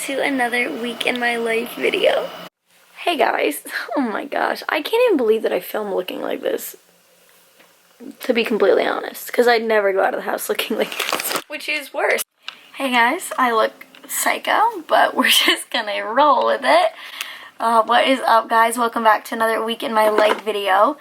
to another week in my life video. Hey guys, oh my gosh, I can't even believe that I film looking like this, to be completely honest, because I'd never go out of the house looking like this, which is worse. Hey guys, I look psycho, but we're just gonna roll with it. What is up, guys? Welcome back to another week in my life video.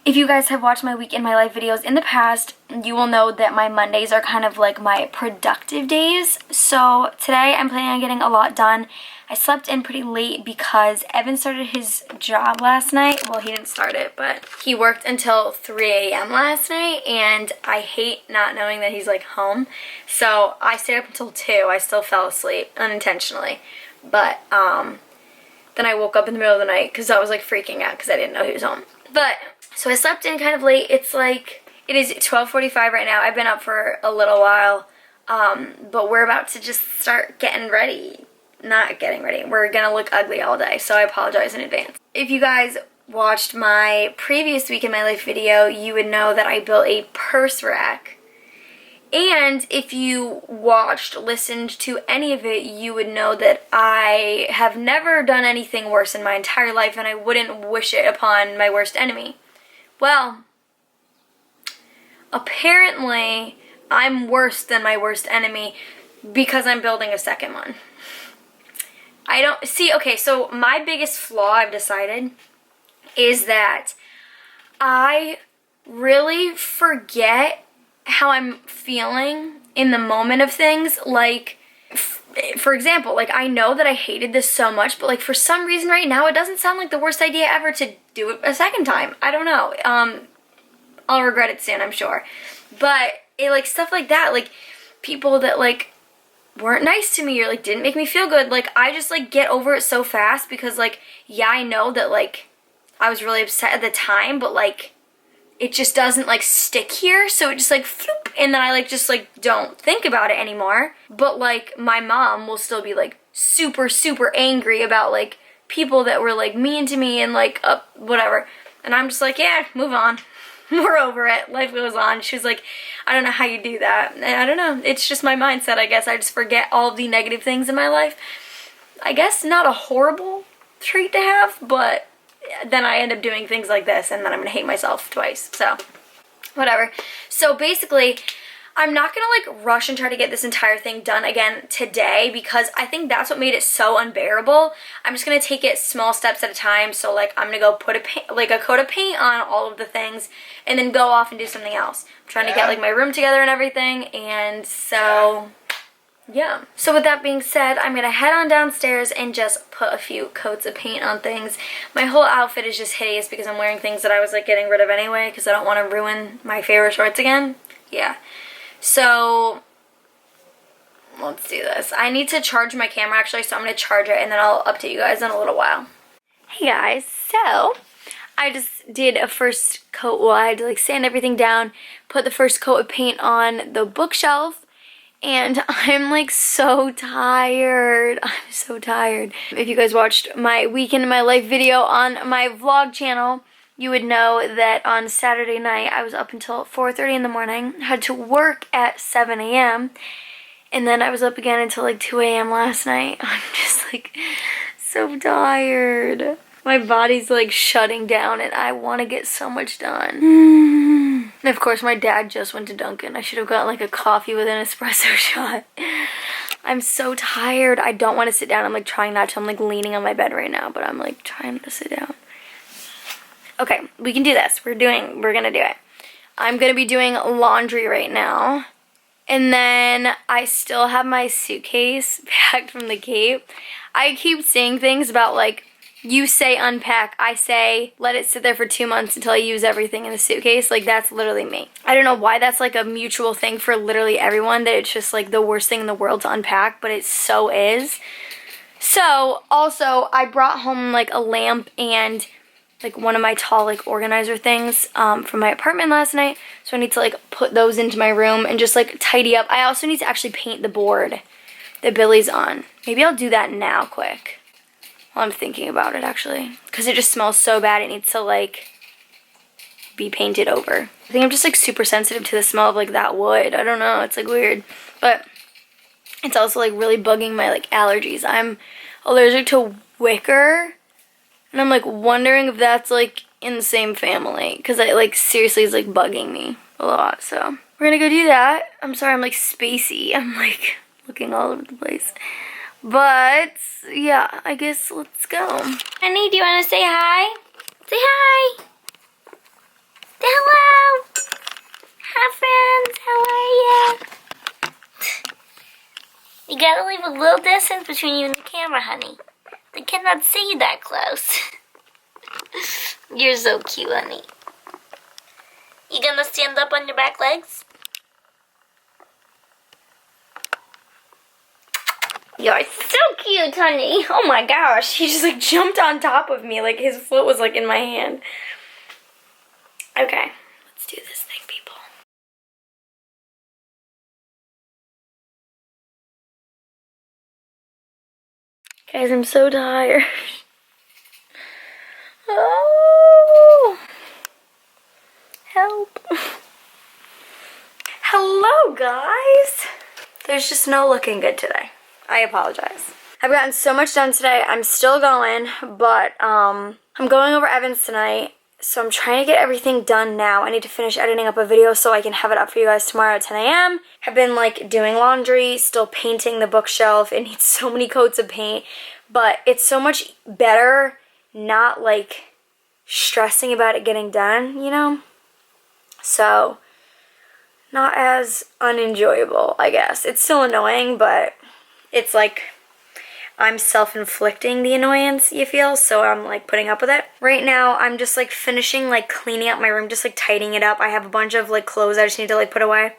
If you guys have watched my week in my life videos in the past, you will know that my Mondays are kind of like my productive days. So today I'm planning on getting a lot done. I slept in pretty late because Evan started his job last night. Well, he didn't start it, but he worked until 3 a.m. last night, and I hate not knowing that he's like home. So I stayed up until 2. I still fell asleep unintentionally. But then I woke up in the middle of the night because I was like freaking out because I didn't know he was home. But so I slept in kind of late. It's like, it is 12:45 right now. I've been up for a little while, but we're about to just start getting ready. Not getting ready. We're gonna look ugly all day, so I apologize in advance. If you guys watched my previous week in my life video, you would know that I built a purse rack. And if you listened to any of it, you would know that I have never done anything worse in my entire life, and I wouldn't wish it upon my worst enemy. Well, apparently I'm worse than my worst enemy because I'm building a second one. I don't see, okay, so my biggest flaw, I've decided, is that I really forget how I'm feeling in the moment of things. Like, for example, like, I know that I hated this so much, but like for some reason right now it doesn't sound like the worst idea ever to do it a second time. I don't know. I'll regret it soon, I'm sure. But it, like, stuff like that, like people that like weren't nice to me or like didn't make me feel good, like I just like get over it so fast because like, yeah, I know that like I was really upset at the time, but like it just doesn't like stick here, so it just like floop, and then I like just like don't think about it anymore. But like my mom will still be like super angry about like people that were like mean to me and like whatever, and I'm just like, yeah, move on. We're over it. Life goes on. She was like, I don't know how you do that. And I don't know. It's just my mindset, I guess. I just forget all of the negative things in my life. I guess not a horrible trait to have, but then I end up doing things like this, and then I'm going to hate myself twice. So, whatever. So, basically, I'm not going to, like, rush and try to get this entire thing done again today because I think that's what made it so unbearable. I'm just going to take it small steps at a time. So, like, I'm going to go put a coat of paint on all of the things and then go off and do something else. I'm trying to get, like, my room together and everything, and so yeah. So with that being said, I'm going to head on downstairs and just put a few coats of paint on things. My whole outfit is just hideous because I'm wearing things that I was like getting rid of anyway because I don't want to ruin my favorite shorts again. Yeah. So let's do this. I need to charge my camera actually, so I'm going to charge it and then I'll update you guys in a little while. Hey guys, so I just did a first coat. Well, I had to like sand everything down, put the first coat of paint on the bookshelf. And I'm like so tired. I'm so tired. If you guys watched my weekend in my life video on my vlog channel, you would know that on Saturday night I was up until 4:30 in the morning. Had to work at 7 a.m. And then I was up again until like 2 a.m. last night. I'm just like so tired. My body's like shutting down and I want to get so much done. And of course my dad just went to Dunkin'. I should have gotten like a coffee with an espresso shot. I'm so tired. I don't want to sit down. I'm like trying not to. I'm like leaning on my bed right now, but I'm like trying to sit down. Okay, we can do this. We're gonna do it. I'm gonna be doing laundry right now. And then I still have my suitcase packed from the Cape. I keep saying things about like, you say unpack, I say let it sit there for 2 months until I use everything in the suitcase. Like, that's literally me. I don't know why that's like a mutual thing for literally everyone, that it's just like the worst thing in the world to unpack, but it so is. So, also, I brought home like a lamp and like one of my tall like organizer things from my apartment last night. So I need to like put those into my room and just like tidy up. I also need to actually paint the board that Billy's on. Maybe I'll do that now quick. Well, I'm thinking about it actually, because it just smells so bad. It needs to like be painted over. I think I'm just like super sensitive to the smell of like that wood. I don't know, it's like weird. But It's also like really bugging my like allergies. I'm allergic to wicker, and I'm like wondering if that's like in the same family, because it like seriously is like bugging me a lot. So we're gonna go do that. I'm sorry, I'm like spacey. I'm like looking all over the place. But yeah, I guess let's go. Honey, do you want to say hi? Say hi. Say hello. Hi friends, how are you? You gotta leave a little distance between you and the camera, honey. They cannot see you that close. You're so cute, honey. You gonna stand up on your back legs? You're so cute, honey. Oh my gosh, he just like jumped on top of me, like his foot was like in my hand. Okay, let's do this thing, people. Guys, I'm so tired. Oh, help. Hello, guys. There's just no looking good today. I apologize. I've gotten so much done today. I'm still going, but I'm going over Evan's tonight, so I'm trying to get everything done now. I need to finish editing up a video so I can have it up for you guys tomorrow at 10 a.m. I've been like doing laundry, still painting the bookshelf. It needs so many coats of paint, but it's so much better not like stressing about it getting done, you know? So not as unenjoyable, I guess. It's still annoying, but it's like I'm self-inflicting the annoyance, you feel, so I'm like putting up with it. Right now, I'm just like finishing like cleaning up my room, just like tidying it up. I have a bunch of like clothes I just need to like put away.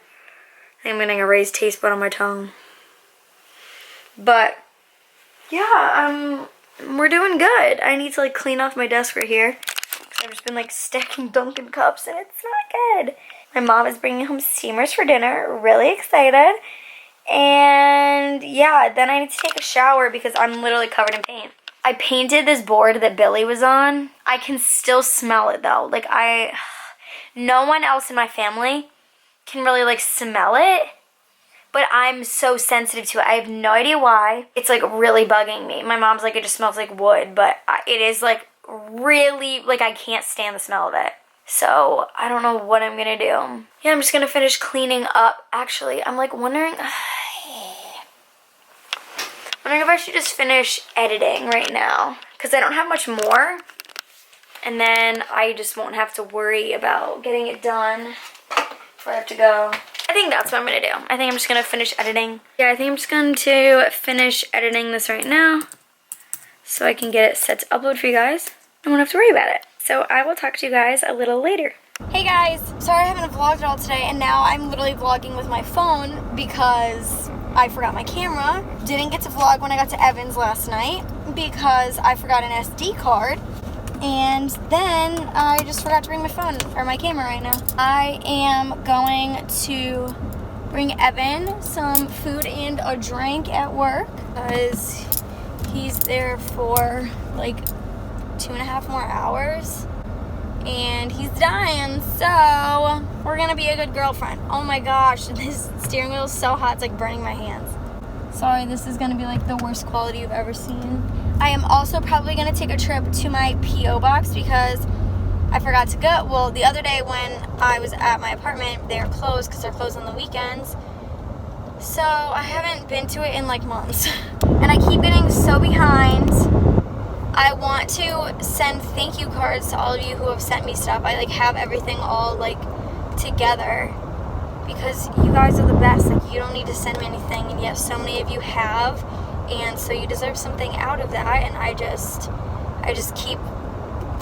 I'm getting a raised taste bud on my tongue. But yeah, we're doing good. I need to like clean off my desk right here. I've just been like stacking Dunkin' cups and it's not good. My mom is bringing home steamers for dinner. Really excited. And yeah, then I need to take a shower because I'm literally covered in paint. I painted this board that Billy was on. I can still smell it though. Like no one else in my family can really like smell it. But I'm so sensitive to it. I have no idea why. It's like really bugging me. My mom's like, it just smells like wood. But it is like really, like I can't stand the smell of it. So I don't know what I'm gonna do. Yeah, I'm just gonna finish cleaning up. Actually, I'm like wondering if I should just finish editing right now. Because I don't have much more. And then I just won't have to worry about getting it done before I have to go. I think that's what I'm going to do. I think I'm just going to finish editing. Yeah, I think I'm just going to finish editing this right now so I can get it set to upload for you guys. I won't have to worry about it. So I will talk to you guys a little later. Hey guys, sorry I haven't vlogged at all today, and now I'm literally vlogging with my phone because I forgot my camera. Didn't get to vlog when I got to Evan's last night because I forgot an SD card. And then I just forgot to bring my phone, or my camera right now. I am going to bring Evan some food and a drink at work because he's there for like 2.5 more hours and he's dying, so we're gonna be a good girlfriend. Oh my gosh, this steering wheel is so hot, it's like burning my hands. Sorry, this is gonna be like the worst quality you've ever seen. I am also probably going to take a trip to my P.O. box because I forgot to go. Well, the other day when I was at my apartment, they were closed because they're closed on the weekends. So I haven't been to it in like months. And I keep getting so behind. I want to send thank you cards to all of you who have sent me stuff. I like have everything all like together because you guys are the best. Like you don't need to send me anything, and yet so many of you have. And so you deserve something out of that, and I just keep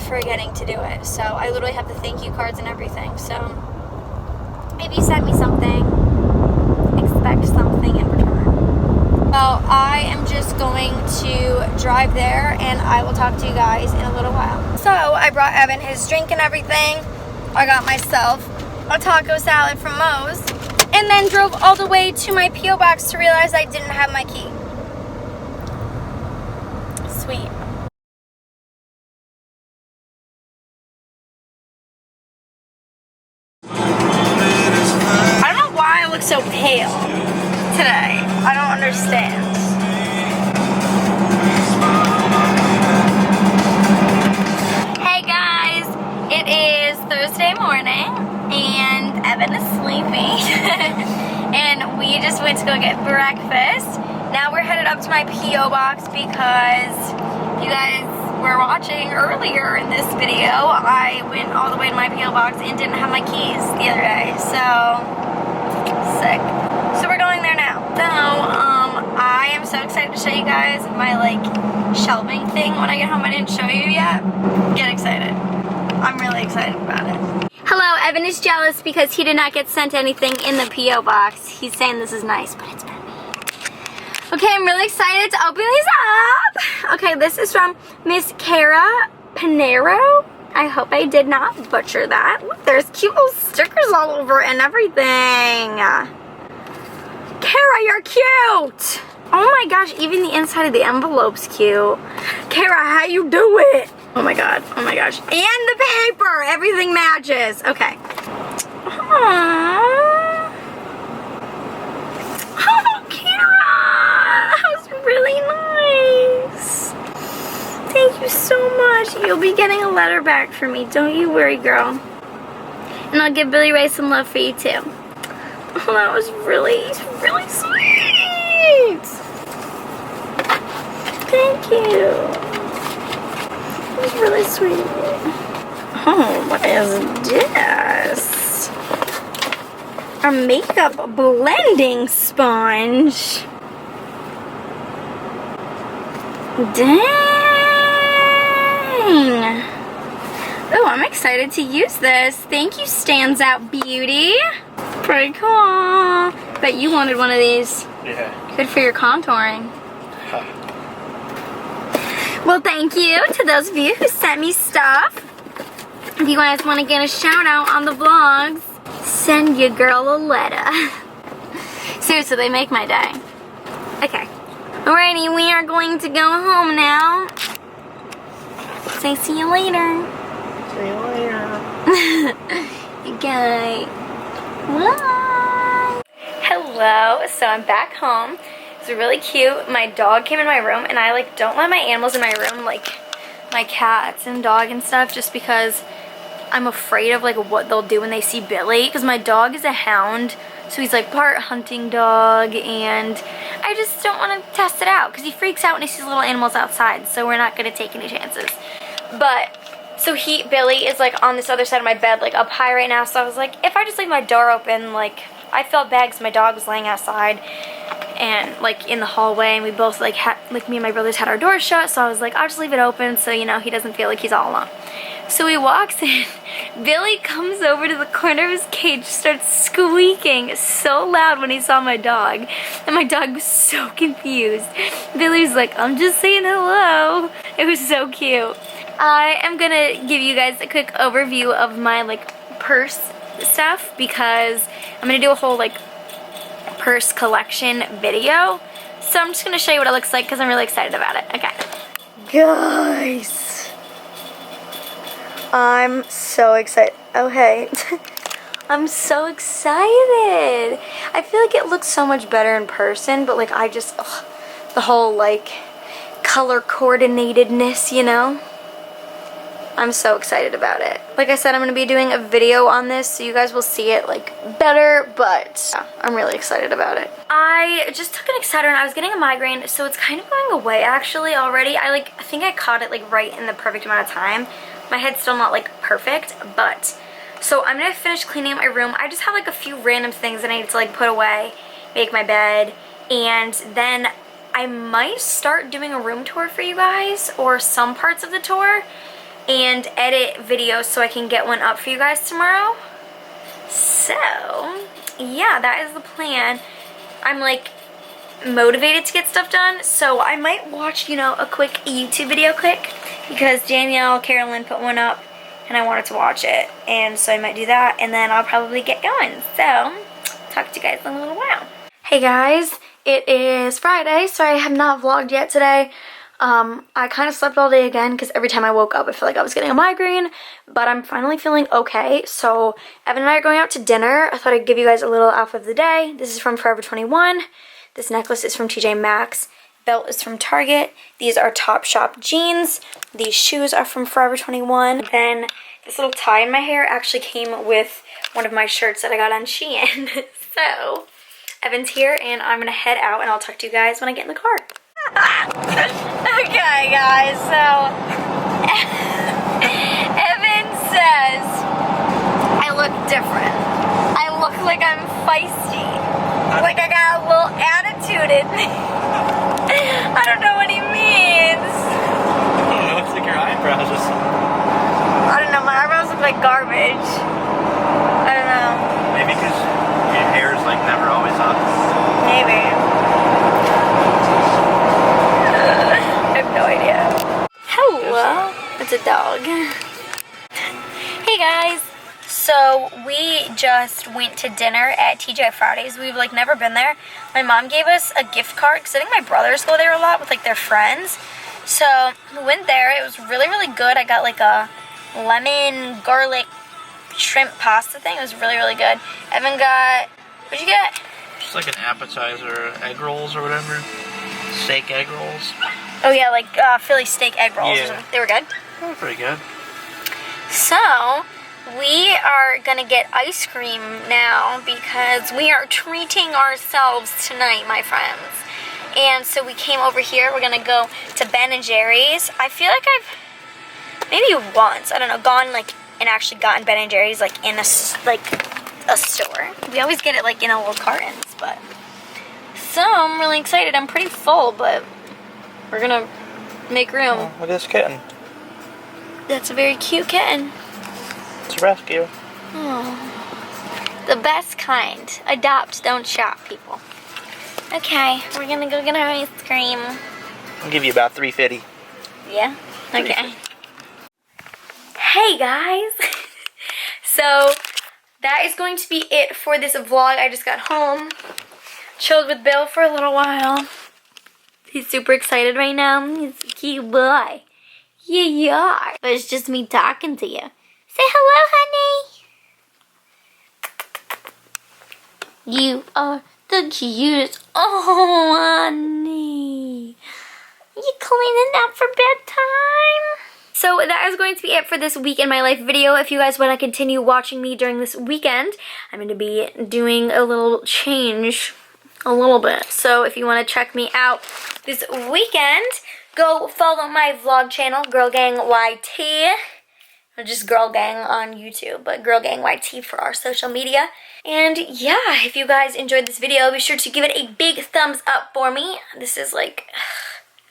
forgetting to do it. So I literally have the thank you cards and everything. So if you send me something, expect something in return. Well, I am just going to drive there, and I will talk to you guys in a little while. So I brought Evan his drink and everything. I got myself a taco salad from Moe's, and then drove all the way to my P.O. box to realize I didn't have my key. Sweet. I don't know why I look so pale. today? I don't understand. Hey guys, it is Thursday morning and Evan is sleeping. And we just went to go get breakfast. Now we're headed up to my P.O. box because you guys were watching earlier in this video. I went all the way to my P.O. box and didn't have my keys the other day, so sick. So we're going there now. So I am so excited to show you guys my shelving thing when I get home. I didn't show you yet. Get excited. I'm really excited about it. Hello, Evan is jealous because he did not get sent anything in the P.O. box. He's saying this is nice, but it's for me. Okay, I'm really excited to open these up. Okay, this is from Miss Cara Pinero. I hope I did not butcher that. Look, there's cute little stickers all over it and everything. Cara, you're cute. Oh my gosh, even the inside of the envelope's cute. Cara, how you do it? Oh my god, oh my gosh. And the paper, everything matches. Okay. Aww. Oh, Cara, that was really nice. Thank you so much. You'll be getting a letter back from me. Don't you worry, girl. And I'll give Billy Ray some love for you too. Oh, that was really, really sweet. Thank you. It was really sweet. Oh, what is this? A makeup blending sponge. Dang. Oh, I'm excited to use this. Thank you, Stands Out Beauty. Pretty cool. Bet you wanted one of these. Yeah. Good for your contouring. Well, thank you to those of you who sent me stuff. If you guys want to get a shout out on the vlogs, send your girl a letter. Seriously, they make my day. Okay. Alrighty, we are going to go home now. Say see you later. See you later. Okay. Bye. Hello. So I'm back home. It's really cute. My dog came in my room, and I don't let my animals in my room, like my cats and dog and stuff, just because I'm afraid of what they'll do when they see Billy. Because my dog is a hound, so he's part hunting dog, and I just don't want to test it out because he freaks out when he sees little animals outside. So we're not gonna take any chances. But so Billy is on this other side of my bed, up high right now. So I was like, if I just leave my door open, I felt bad because my dog was laying outside and in the hallway, and we both me and my brothers had our doors shut. So I was like, I'll just leave it open so he doesn't feel like he's all alone. So he walks in. Billy comes over to the corner of his cage, starts squeaking so loud when he saw my dog, and my dog was so confused. Billy was like, I'm just saying hello. It was so cute. I am gonna give you guys a quick overview of my purse stuff because I'm gonna do a whole purse collection video. So I'm just gonna show you what it looks like because I'm really excited about it. Okay. Guys, I'm so excited. Okay. I'm so excited. I feel like it looks so much better in person, but I just, the whole color coordinatedness, I'm so excited about it. Like I said, I'm going to be doing a video on this, so you guys will see it better, but yeah, I'm really excited about it. I just took an Excedrin. I was getting a migraine, so it's kind of going away actually already. I think I caught it right in the perfect amount of time. My head's still not perfect, but so I'm going to finish cleaning up my room. I just have a few random things that I need to put away, make my bed, and then I might start doing a room tour for you guys, or some parts of the tour, and edit videos so I can get one up for you guys tomorrow. So yeah, that is the plan. I'm motivated to get stuff done, so I might watch a quick YouTube video because Danielle Carolyn put one up and I wanted to watch it, and so I might do that, and then I'll probably get going. So talk to you guys in a little while. Hey guys, it is Friday. Sorry I have not vlogged yet today. I kind of slept all day again because every time I woke up I felt like I was getting a migraine, but I'm finally feeling okay. So Evan and I are going out to dinner. I thought I'd give you guys a little outfit of the day. This is from Forever 21. This necklace is from TJ Maxx. Belt is from Target. These are Topshop jeans. These shoes are from Forever 21. Then this little tie in my hair actually came with one of my shirts that I got on Shein. So Evan's here and I'm gonna head out and I'll talk to you guys when I get in the car. Okay guys, so Evan says I look different. I look like I'm feisty. Like I got a little attitude in me. I don't know what he means. I don't know, it's like your eyebrows or something. I don't know, my eyebrows look like garbage. I don't know. Maybe because your hair is like never always up. Maybe. I have no idea. Hello. It's a dog. Hey guys. So we just went to dinner at TGI Fridays. We've like never been there. My mom gave us a gift card because I think my brothers go there a lot with like their friends. So we went there. It was really, really good. I got like a lemon garlic shrimp pasta thing. It was really, really good. Evan got, what'd you get? Just like an appetizer, egg rolls or whatever. Steak egg rolls. Oh yeah, like Philly steak egg rolls or Yeah. something. They were good. Oh, pretty good. So we are gonna get ice cream now because we are treating ourselves tonight, my friends. And so we came over here. We're gonna go to Ben & Jerry's. I feel like I've maybe once, I don't know, gone like and actually gotten Ben & Jerry's like in a store. We always get it like in a little cartons, but so I'm really excited. I'm pretty full, but we're gonna make room. Oh, look at this kitten. That's a very cute kitten. It's a rescue. Oh, the best kind. Adopt, don't shop, people. Okay, we're gonna go get our ice cream. I'll give you about $3.50. Yeah? Okay. Hey guys! So, that is going to be it for this vlog. I just got home. Chilled with Bill for a little while. He's super excited right now. He's a cute boy. Yeah, you are. But it's just me talking to you. Say hello, honey. You are the cutest. Oh, honey. Are you cleaning up for bedtime? So that is going to be it for this week in my life video. If you guys want to continue watching me during this weekend, I'm going to be doing a little change a little bit. So if you want to check me out this weekend, go follow my vlog channel, Girl Gang YT. Or just Girl Gang on YouTube, but Girl Gang YT for our social media. And yeah, if you guys enjoyed this video, be sure to give it a big thumbs up for me. This is like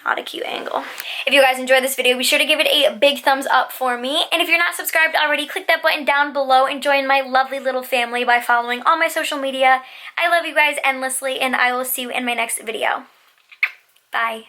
not a cute angle. If you guys enjoyed this video, be sure to give it a big thumbs up for me. And if you're not subscribed already, click that button down below and join my lovely little family by following all my social media. I love you guys endlessly, and I will see you in my next video. Bye.